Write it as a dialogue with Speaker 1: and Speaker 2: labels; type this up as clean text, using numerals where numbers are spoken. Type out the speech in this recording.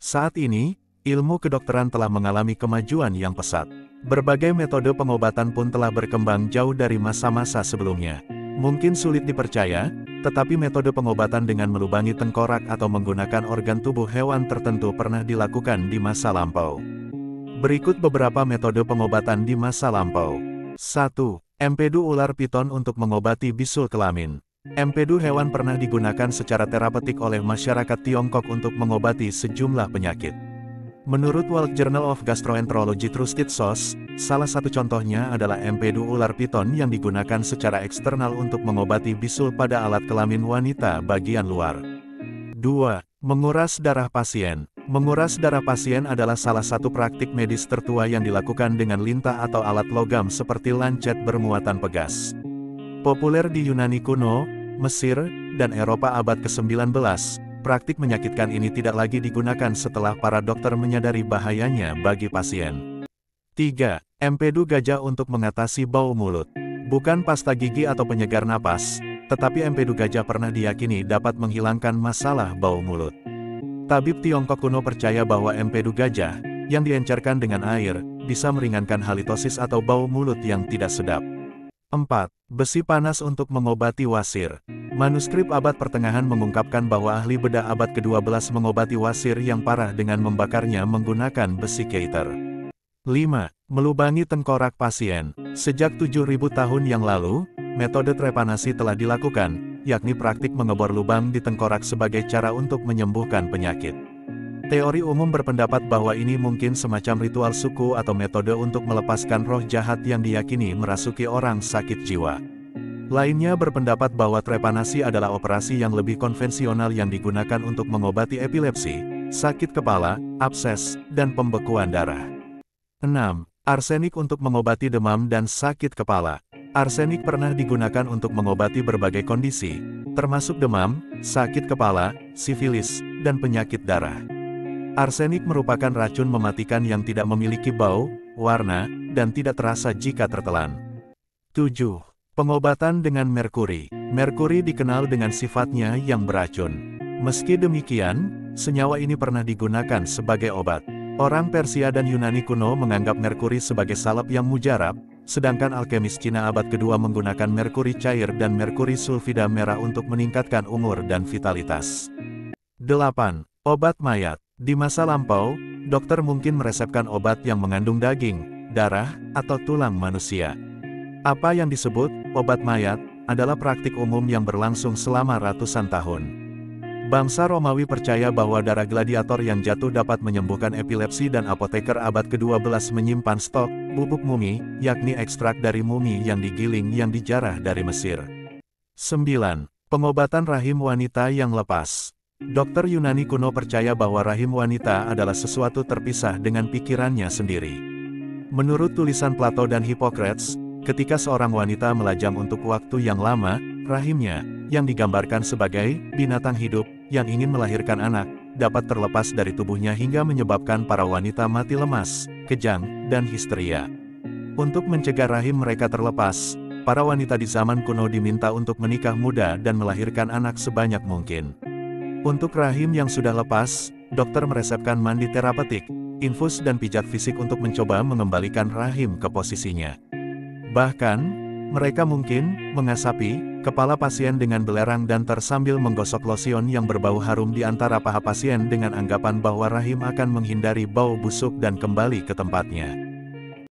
Speaker 1: Saat ini, ilmu kedokteran telah mengalami kemajuan yang pesat. Berbagai metode pengobatan pun telah berkembang jauh dari masa-masa sebelumnya. Mungkin sulit dipercaya, tetapi metode pengobatan dengan melubangi tengkorak atau menggunakan organ tubuh hewan tertentu pernah dilakukan di masa lampau. Berikut beberapa metode pengobatan di masa lampau. 1. Empedu ular piton untuk mengobati bisul kelamin. Empedu hewan pernah digunakan secara terapeutik oleh masyarakat Tiongkok untuk mengobati sejumlah penyakit. Menurut World Journal of Gastroenterology Trusted Source, salah satu contohnya adalah empedu ular piton yang digunakan secara eksternal untuk mengobati bisul pada alat kelamin wanita bagian luar. 2. Menguras darah pasien. Menguras darah pasien adalah salah satu praktik medis tertua yang dilakukan dengan lintah atau alat logam seperti lancet bermuatan pegas. Populer di Yunani kuno, Mesir, dan Eropa abad ke-19, praktik menyakitkan ini tidak lagi digunakan setelah para dokter menyadari bahayanya bagi pasien. 3. Empedu gajah untuk mengatasi bau mulut. Bukan pasta gigi atau penyegar napas, tetapi empedu gajah pernah diyakini dapat menghilangkan masalah bau mulut. Tabib Tiongkok kuno percaya bahwa empedu gajah, yang diencerkan dengan air, bisa meringankan halitosis atau bau mulut yang tidak sedap. 4. Besi panas untuk mengobati wasir. Manuskrip abad pertengahan mengungkapkan bahwa ahli bedah abad ke-12 mengobati wasir yang parah dengan membakarnya menggunakan besi keiter. 5. Melubangi tengkorak pasien. Sejak 7.000 tahun yang lalu, metode trepanasi telah dilakukan, yakni praktik mengebor lubang di tengkorak sebagai cara untuk menyembuhkan penyakit. Teori umum berpendapat bahwa ini mungkin semacam ritual suku atau metode untuk melepaskan roh jahat yang diyakini merasuki orang sakit jiwa. Lainnya berpendapat bahwa trepanasi adalah operasi yang lebih konvensional yang digunakan untuk mengobati epilepsi, sakit kepala, abses, dan pembekuan darah. 6. Arsenik untuk mengobati demam dan sakit kepala. Arsenik pernah digunakan untuk mengobati berbagai kondisi, termasuk demam, sakit kepala, sifilis, dan penyakit darah. Arsenik merupakan racun mematikan yang tidak memiliki bau, warna, dan tidak terasa jika tertelan. 7. Pengobatan dengan merkuri. Merkuri dikenal dengan sifatnya yang beracun. Meski demikian, senyawa ini pernah digunakan sebagai obat. Orang Persia dan Yunani kuno menganggap merkuri sebagai salep yang mujarab, sedangkan alkemis Cina abad kedua menggunakan merkuri cair dan merkuri sulfida merah untuk meningkatkan umur dan vitalitas. 8. Obat mayat. Di masa lampau, dokter mungkin meresepkan obat yang mengandung daging, darah, atau tulang manusia. Apa yang disebut obat mayat adalah praktik umum yang berlangsung selama ratusan tahun. Bangsa Romawi percaya bahwa darah gladiator yang jatuh dapat menyembuhkan epilepsi dan apoteker abad ke-12 menyimpan stok bubuk mumi, yakni ekstrak dari mumi yang digiling yang dijarah dari Mesir. 9. Pengobatan rahim wanita yang lepas. Dokter Yunani kuno percaya bahwa rahim wanita adalah sesuatu terpisah dengan pikirannya sendiri. Menurut tulisan Plato dan Hippocrates, ketika seorang wanita melajang untuk waktu yang lama, rahimnya, yang digambarkan sebagai binatang hidup yang ingin melahirkan anak, dapat terlepas dari tubuhnya hingga menyebabkan para wanita mati lemas, kejang, dan histeria. Untuk mencegah rahim mereka terlepas, para wanita di zaman kuno diminta untuk menikah muda dan melahirkan anak sebanyak mungkin. Untuk rahim yang sudah lepas, dokter meresepkan mandi terapeutik, infus dan pijat fisik untuk mencoba mengembalikan rahim ke posisinya. Bahkan, mereka mungkin mengasapi kepala pasien dengan belerang dan sambil menggosok lotion yang berbau harum di antara paha pasien dengan anggapan bahwa rahim akan menghindari bau busuk dan kembali ke tempatnya.